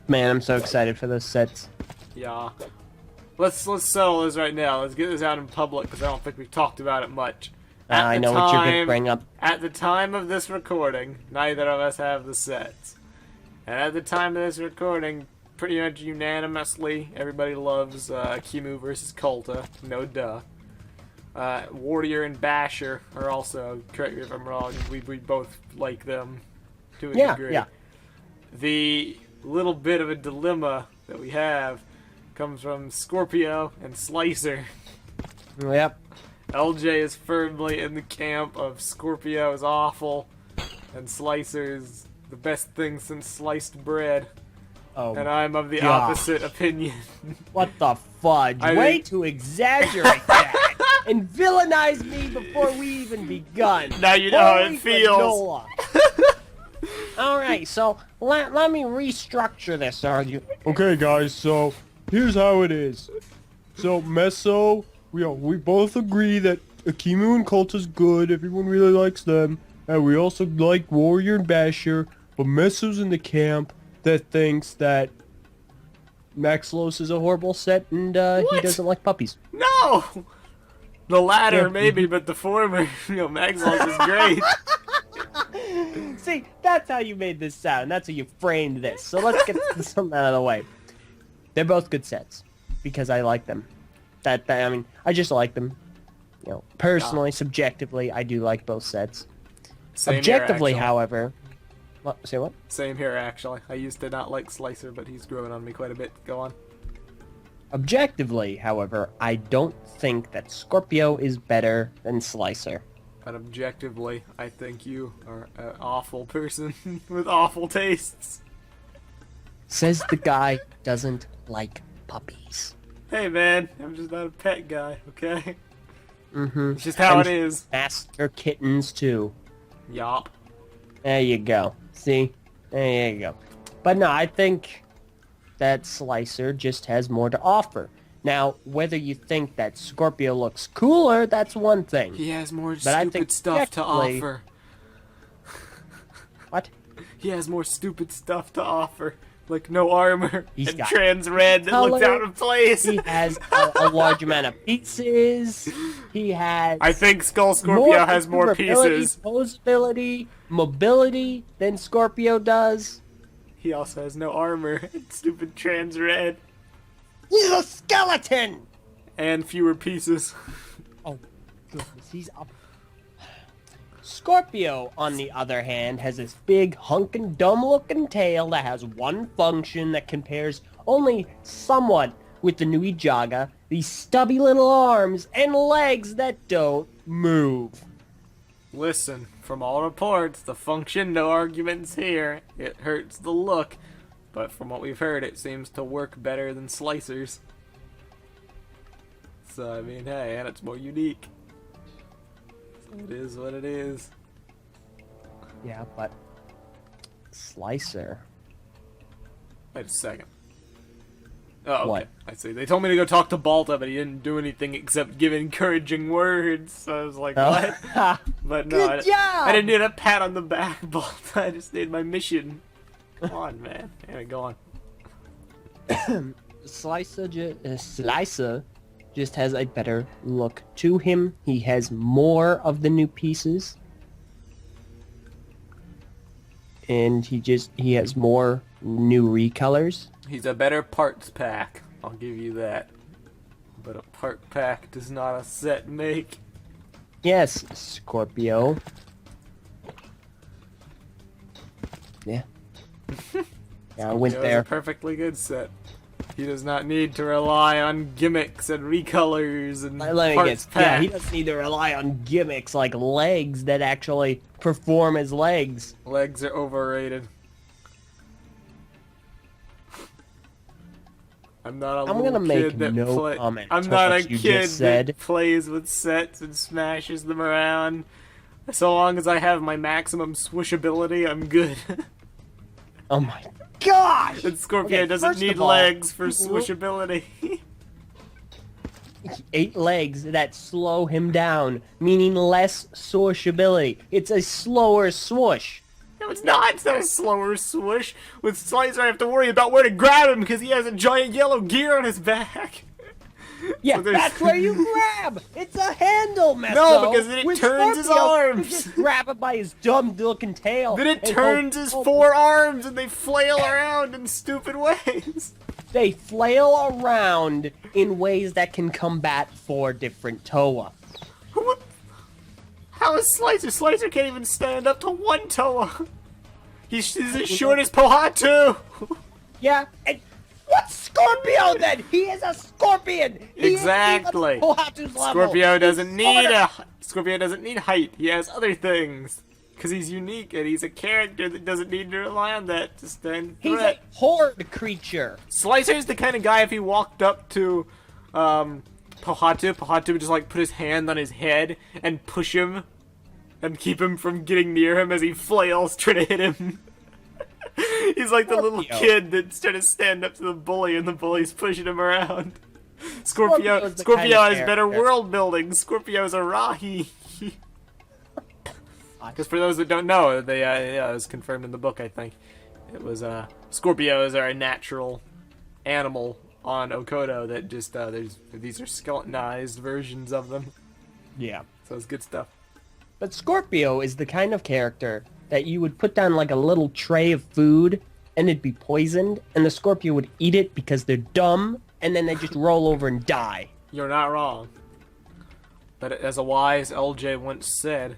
Man, I'm so excited for those sets. Yeah. Let's settle this right now. Let's get this out in public because I don't think we've talked about it much. I know what you're gonna bring up. At the time of this recording, neither of us have the sets. And at the time of this recording, pretty much unanimously, everybody loves Kimu versus Kolta. No duh. Warrior and Basher are also, correct me if I'm wrong, we both like them to a degree. Yeah. The little bit of a dilemma that we have comes from Scorpio and Slicer. Yep. LJ is firmly in the camp of Scorpio is awful, and Slicer is the best thing since sliced bread. Oh, and I'm of the gosh. opposite opinion. What the fudge? Way to exaggerate that and villainize me before we even begun. Now you know how it feels. Alright, so let me restructure this argument. Okay, guys, so here's how it is. So, Meso, we both agree that Akimu and Kolta's good. Everyone really likes them. And we also like Warrior and Basher. But Meso's in the camp that thinks that Maxlos is a horrible set and he doesn't like puppies. No! The latter, maybe, but the former, Maxlos is great. See, that's how you made this sound. That's how you framed this. So let's get something out of the way. They're both good sets because I like them. I mean, I just like them. Personally, subjectively, I do like both sets. Same Objectively, here, however, say what? Same here, actually. I used to not like Slicer, but he's growing on me quite a bit. Go on. Objectively, however, I don't think that Scorpio is better than Slicer. But objectively, I think you are an awful person with awful tastes. Says the guy doesn't like puppies. Hey man, I'm just not a pet guy, okay? Mm-hmm. It's just how it is. Master kittens too. Yop. There you go. See? There you go. But no, I think that Slicer just has more to offer. Now, whether you think that Scorpio looks cooler, that's one thing. He has more But I think stupid stuff to offer. What? He has more stupid stuff to offer. Like no armor He's and got trans red that looks out of place. He has a large amount of pieces. He has... I think Skull Scorpio has more pieces. Posability, mobility than Scorpio does. He also has no armor and stupid trans red. He's a skeleton! And fewer pieces. Oh, goodness, he's up. Scorpio, on the other hand, has this big hunkin' dumb-looking tail that has one function that compares only somewhat with the Nui Jaga, these stubby little arms and legs that don't move. Listen, from all reports, the function, no arguments here. It hurts the look, but from what we've heard, it seems to work better than Slicers. So, I mean, hey, and it's more unique. So it is what it is. Yeah, but Slicer... Wait a second. Oh, okay. What? I see. They told me to go talk to Balta, but he didn't do anything except give encouraging words. So I was like, what? But no, Good job! I didn't need a pat on the back, Balta. I just did my mission. Come on, man. Anyway, go on. Slicer just has a better look to him. He has more of the new pieces. And he has more new recolors. He's a better parts pack. I'll give you that. But a part pack does not a set make. Yes, Scorpio. Yeah. Yeah, I went It was there. a perfectly good set. He does not need to rely on gimmicks and recolors and Let me parts guess. pack. Yeah, he doesn't need to rely on gimmicks like legs that actually perform as legs. Legs are overrated. I'm not a I'm little gonna make kid that no comment I'm to not a what you kid just said. that plays with sets and smashes them around. So long as I have my maximum swishability, I'm good. Oh my gosh! And Scorpio Okay, doesn't first need of all, legs for swishability. 8 legs that slow him down, meaning less swooshability. It's a slower swoosh. No, it's not. It's not a slower swoosh. With Slicer, I have to worry about where to grab him because he has a giant yellow gear on his back. Yeah, So there's- that's where you grab. It's a handle, Meso. No, because then it With turns his Scorpio, arms. You just grab it by his dumb-looking tail. Then it and turns go- his 4 arms and they flail around in stupid ways. They flail around in ways that can combat 4 different Toa. What? How is Slicer? Slicer can't even stand up to 1 Toa. He's as short as Pohatu. Yeah, and what's Scorpio then? He is a scorpion. He Exactly. Is Pohatu's level. Scorpio doesn't He's need smarter. Scorpio doesn't need height. He has other things. Because he's unique and he's a character that doesn't need to rely on that to stand He's threat. a horde creature. Slicer's the kind of guy if he walked up to Pohatu would just like put his hand on his head and push him and keep him from getting near him as he flails trying to hit him. He's like the little Scorpio. kid that's trying to stand up to the bully and the bully's pushing him around. Scorpio's the Scorpio kind of has better character. world building. Scorpio's a Rahi. Because for those that don't know, they yeah, it was confirmed in the book. I think it was Scorpios are a natural animal on Okoto that just these are skeletonized versions of them. Yeah. So it's good stuff. But Scorpio is the kind of character that you would put down like a little tray of food and it'd be poisoned and the Scorpio would eat it because they're dumb and then they just roll over and die. You're not wrong. But as a wise LJ once said,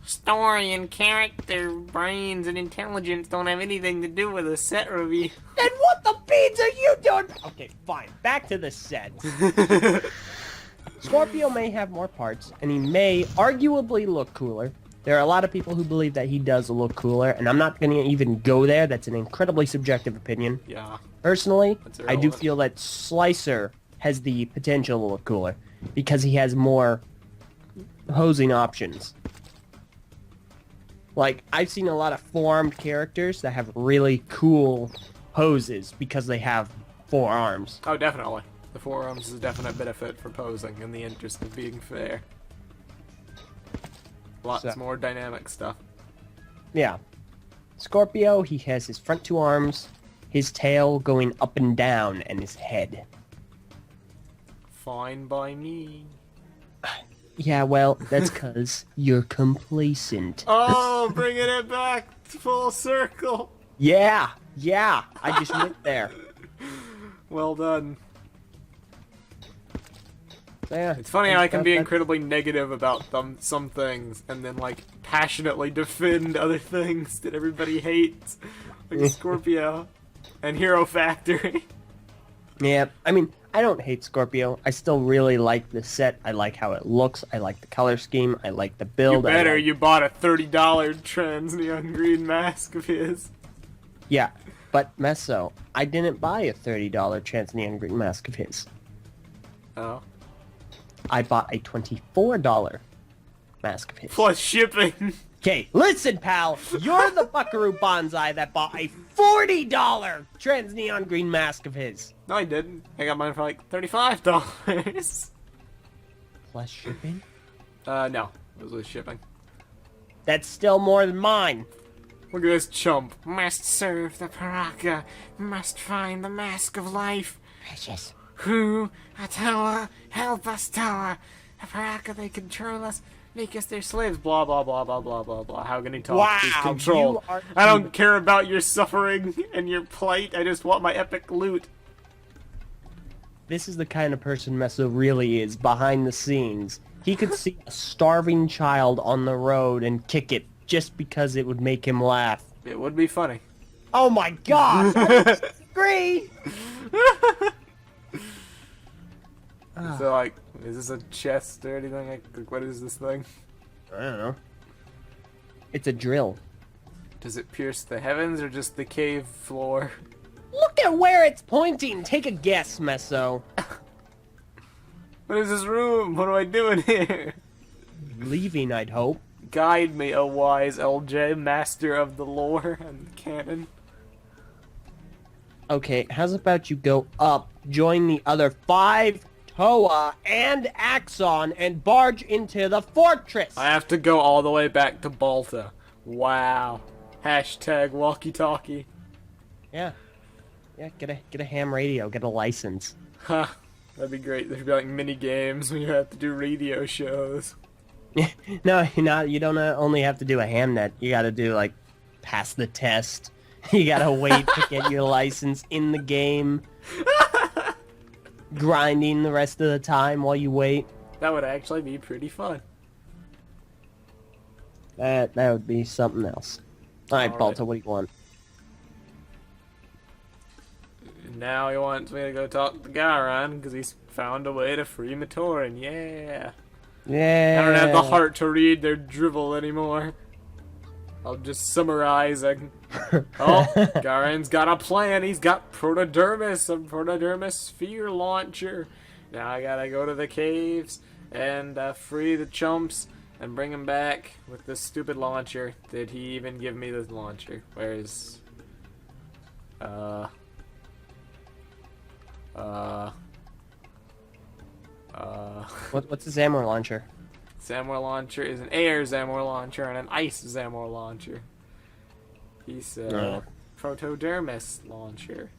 story and character, brains and intelligence don't have anything to do with a set review. Then what the beans are you doing? Okay, fine. Back to the set. Scorpio may have more parts, and he may arguably look cooler. There are a lot of people who believe that he does look cooler, and I'm not going to even go there. That's an incredibly subjective opinion. Yeah. Personally, That's I do irrelevant. feel that Slicer has the potential to look cooler, because he has more posing options. Like, I've seen a lot of four-armed characters that have really cool poses because they have 4 arms. Oh, definitely. The forearms is a definite benefit for posing in the interest of being fair. Lots So- more dynamic stuff. Yeah. Scorpio, he has his front 2 arms, his tail going up and down, and his head. Fine by me. Yeah, well, that's because you're complacent. Oh, bringing it back full circle. Yeah, I just went there. Well done. So, yeah, It's funny how I can be that- incredibly negative about some things and then like passionately defend other things that everybody hates, like Scorpio and Hero Factory. Yeah, I mean, I don't hate Scorpio. I still really like the set. I like how it looks. I like the color scheme. I like the You build. I better. like- You bought a $30 trans neon green mask of his. Yeah, but Meso, I didn't buy a $30 Trans Neon Green mask of his. Oh. I bought a $24 mask of his. Plus shipping. Okay, listen, pal. You're the Buckaroo Bonsai that bought a $40 Trans Neon Green mask of his. No, I didn't. I got mine for like $35. Plus shipping? No. It was with shipping. That's still more than mine. Look at this chump. Must serve the Paraka. Must find the mask of life. Precious. Who? Atawa. Help us, Tawa. The Paraka, they control us. Make us their slaves. Blah, blah, blah, blah, blah, blah, blah. How can he talk? Wow, He's control. you are- I don't care about your suffering and your plight. I just want my epic loot. This is the kind of person Meso really is behind the scenes. He could see a starving child on the road and kick it just because it would make him laugh. It would be funny. Oh my god! I disagree! So, like, is this a chest or anything? Like, what is this thing? I don't know. It's a drill. Does it pierce the heavens or just the cave floor? Look at where it's pointing! Take a guess, Meso. What is this room? What do I do in here? Leaving, I'd hope. Guide me, O wise LJ, master of the lore and canon. Okay, how's about you go up, join the other 5 Toa and Axon, and barge into the fortress? I have to go all the way back to Balta. Wow. Hashtag walkie-talkie. Yeah. Yeah, get a ham radio, get a license. Huh. That'd be great. There'd be like mini games when you have to do radio shows. No, you don't only have to do a ham net. You gotta do, like, pass the test. You gotta wait to get your license in the game. Grinding the rest of the time while you wait. That would actually be pretty fun. That would be something else. Alright, All right. Balta, what do you want? Now he wants me to go talk to Garan because he's found a way to free Matoran. Yeah. Yeah. I don't have the heart to read their drivel anymore. I'll just summarizing. Oh, Garen's got a plan. He's got Protodermis, a Protodermis sphere launcher. Now I gotta go to the caves and free the chumps and bring him back with this stupid launcher. Did he even give me this launcher? Where's... What's a Zamor launcher? Zamor launcher is an air Zamor launcher and an ice Zamor launcher. He said Oh. Protodermis launcher.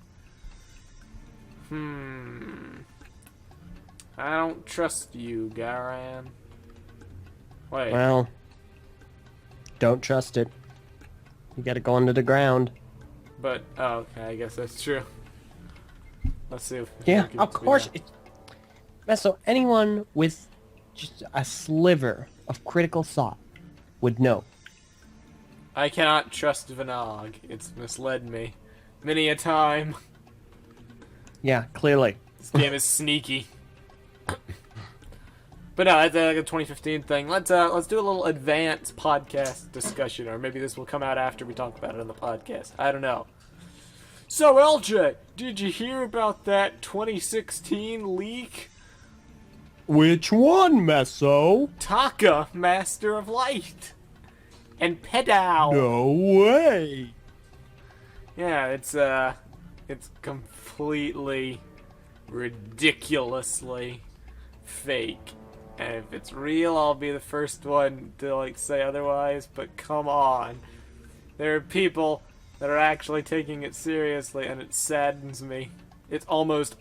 I don't trust you, Garan. Wait. Well, don't trust it. You gotta go under the ground. But, oh, okay, I guess that's true. Let's see if Yeah, we can of do course. that. So anyone with just a sliver of critical thought would know. I cannot trust VNOG. It's misled me many a time. Yeah, clearly. This game is sneaky. But no, that's like a 2015 thing. Let's do a little advanced podcast discussion, or maybe this will come out after we talk about it on the podcast. I don't know. So LJ, did you hear about that 2016 leak? Which one, Meso? TAKA, Master of Light, and Pedal. No way. Yeah, it's completely, ridiculously fake. And if it's real, I'll be the first one to like say otherwise. But come on, there are people that are actually taking it seriously, and it saddens me. It's almost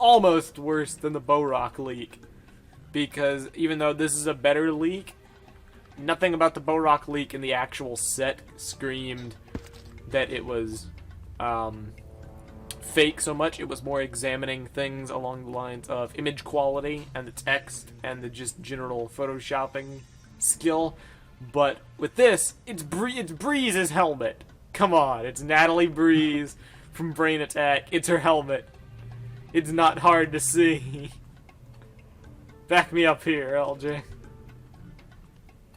worse than the Borok leak, because even though this is a better leak, nothing about the Borok leak in the actual set screamed that it was fake so much. It was more examining things along the lines of image quality and the text and the just general photoshopping skill. But with this, it's BREEZ's helmet. Come on, it's Natalie BREEZ from Brain Attack. It's her helmet. It's not hard to see. Back me up here, LJ.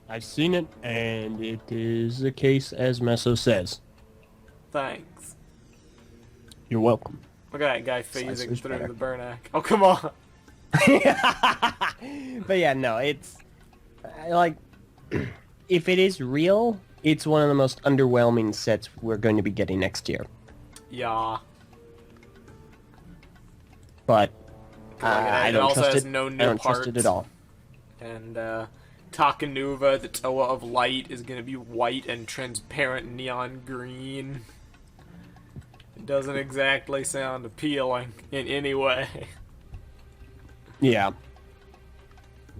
I've seen it, and it is the case as Meso says. Thanks. You're welcome. Look at that guy phasing Slicer's through better. the Burnack. Oh, come on. But yeah, no, it's like if it is real, it's one of the most underwhelming sets we're going to be getting next year. Yeah. But It I don't also trust has it. no I new don't parts. trust it at all. And Takanuva, the Toa of Light, is going to be white and transparent neon green. It doesn't exactly sound appealing in any way. Yeah.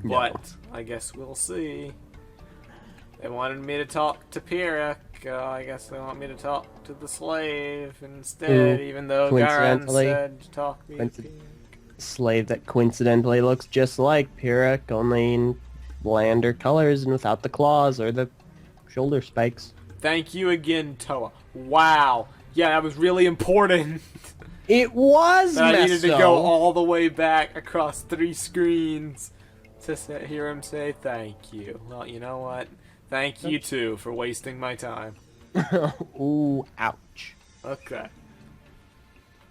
But I guess we'll see. They wanted me to talk to Pyrrhic. I guess they want me to talk to the slave instead, even though Garan coincidentally- said to talk to me. Slave that coincidentally looks just like Pyrrhic, only in blander colors and without the claws or the shoulder spikes. Thank you again, Toa. Wow. Yeah, that was really important. It was I needed to Meso. go all the way back across 3 screens to hear him say thank you. Well, you know what? Thank you too for wasting my time. Ooh, ouch. Okay.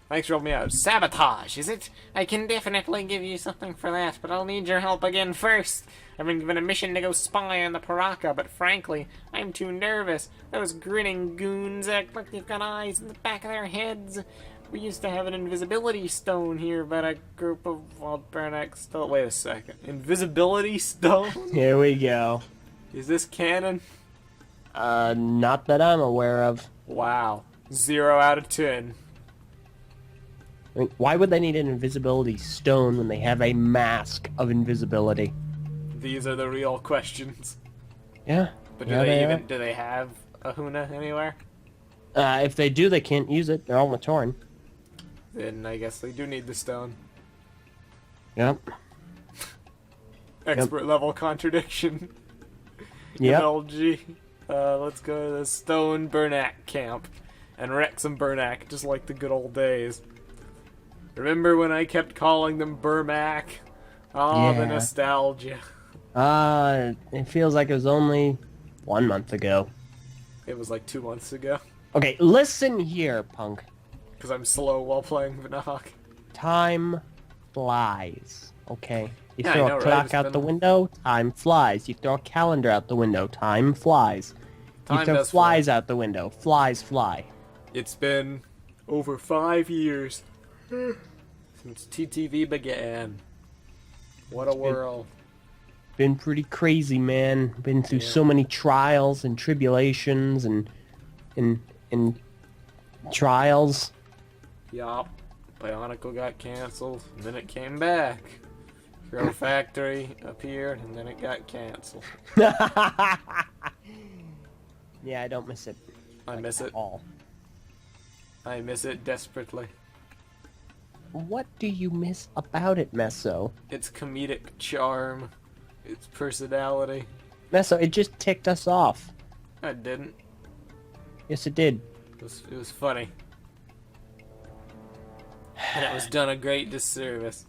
Thanks for helping me out. Sabotage, is it? I can definitely give you something for that, but I'll need your help again first. I've been given a mission to go spy on the Paraka, but frankly, I'm too nervous. Those grinning goons act like they've got eyes in the back of their heads. We used to have an invisibility stone here, but a group of wild Burnack still... Wait a second. Invisibility stone? Here we go. Is this canon? Not that I'm aware of. Wow. 0 out of 10. I mean, why would they need an invisibility stone when they have a mask of invisibility? These are the real questions. Yeah. But Yeah, do they have a Huna anywhere? If they do, they can't use it. They're all Matoran. Then I guess they do need the stone. Yep. Expert level contradiction. Yep. MLG. Let's go to the Stone Burnak camp and wreck some Burnak, just like the good old days. Remember when I kept calling them Burmak? Oh, the Yeah. nostalgia. It feels like it was only 1 month ago. It was like 2 months ago. Okay, listen here, punk. Because I'm slow while playing VNOG. Time flies. Okay. You Yeah, I throw know, a right? clock It's out been- the window, time flies. You throw a calendar out the window, time flies. You Time throw does fly. flies out the window, flies fly. It's been over 5 years since TTV began. What a world. Been pretty crazy, man. Been through Yeah. so many trials and tribulations and trials. Yup. Bionicle got canceled, and then it came back. Hero Factory appeared, and then it got canceled. Yeah, I don't miss it. I miss at it. all. I miss it desperately. What do you miss about it, Meso? Its comedic charm, its personality. Meso, it just ticked us off. I didn't. Yes, it did. It was funny. And it was done a great disservice.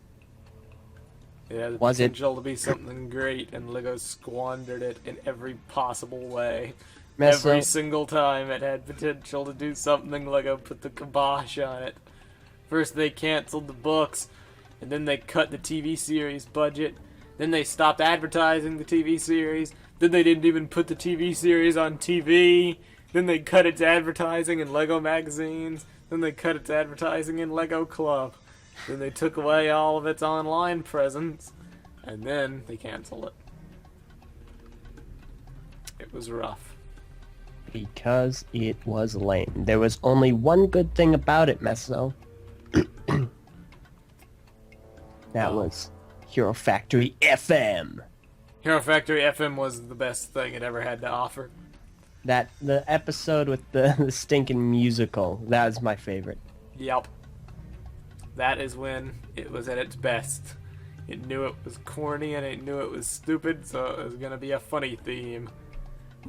It had the Was it? potential to be something great, and LEGO squandered it in every possible way. Meso, Every single time it had potential to do something, LEGO put the kibosh on it. First they canceled the books, and then they cut the TV series budget. Then they stopped advertising the TV series. Then they didn't even put the TV series on TV. Then they cut its advertising in LEGO magazines. Then they cut its advertising in LEGO Club. Then they took away all of its online presence. And then they canceled it. It was rough. because it was lame. There was only one good thing about it, Meso. That was Hero Factory FM. Hero Factory FM was the best thing it ever had to offer. The episode with the stinking musical, that was my favorite. Yep. That is when it was at its best. It knew it was corny and it knew it was stupid, so it was gonna be a funny theme.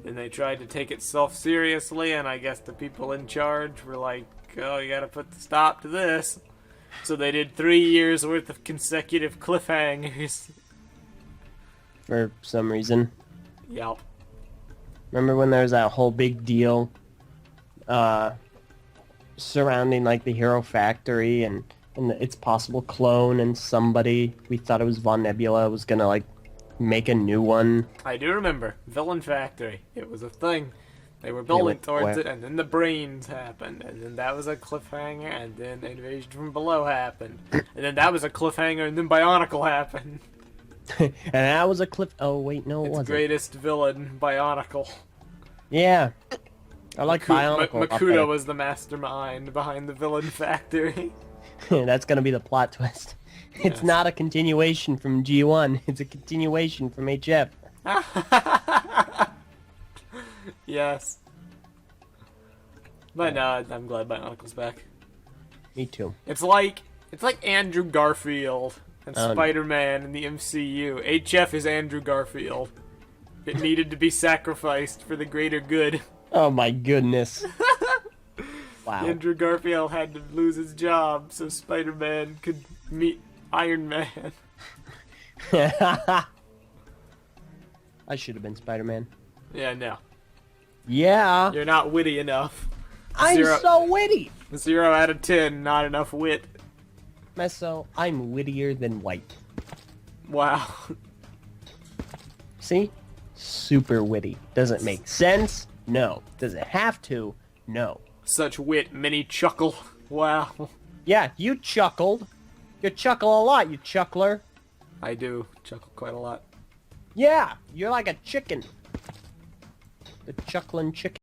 Then they tried to take itself seriously, and I guess the people in charge were like, oh, you gotta put the stop to this. So they did 3 years worth of consecutive cliffhangers. For some reason. Yep. Remember when there was that whole big deal surrounding like the Hero Factory and its possible clone, and somebody, we thought it was Von Nebula, was gonna like make a new one. I do remember. Villain Factory. It was a thing. They were building went towards where? it, and then the brains happened, and then that was a cliffhanger, and then Invasion from Below happened, and then that was a cliffhanger, and then Bionicle happened. And that was a clip. Oh wait, no, it Its wasn't. greatest villain, Bionicle. Yeah, I like Bionicle. a lot Makuta better. was the mastermind behind the Villain Factory. That's gonna be the plot twist. It's Yes. not a continuation from G1. It's a continuation from HF. Yes. But no, I'm glad Bionicle's back. Me too. It's like Andrew Garfield and Oh, no. Spider-Man in the MCU. HF is Andrew Garfield. It needed to be sacrificed for the greater good. Oh my goodness. Wow. Andrew Garfield had to lose his job so Spider-Man could meet Iron Man. I should have been Spider-Man. Yeah, no. Yeah. You're not witty enough. I'm Zero- so witty. 0 out of 10, not enough wit. Meso, I'm wittier than white. Wow. See? Super witty. Does it make sense? No. Does it have to? No. Such wit, many chuckle. Wow. Yeah, you chuckled. You chuckle a lot, you chuckler. I do chuckle quite a lot. Yeah, you're like a chicken. The chuckling chicken.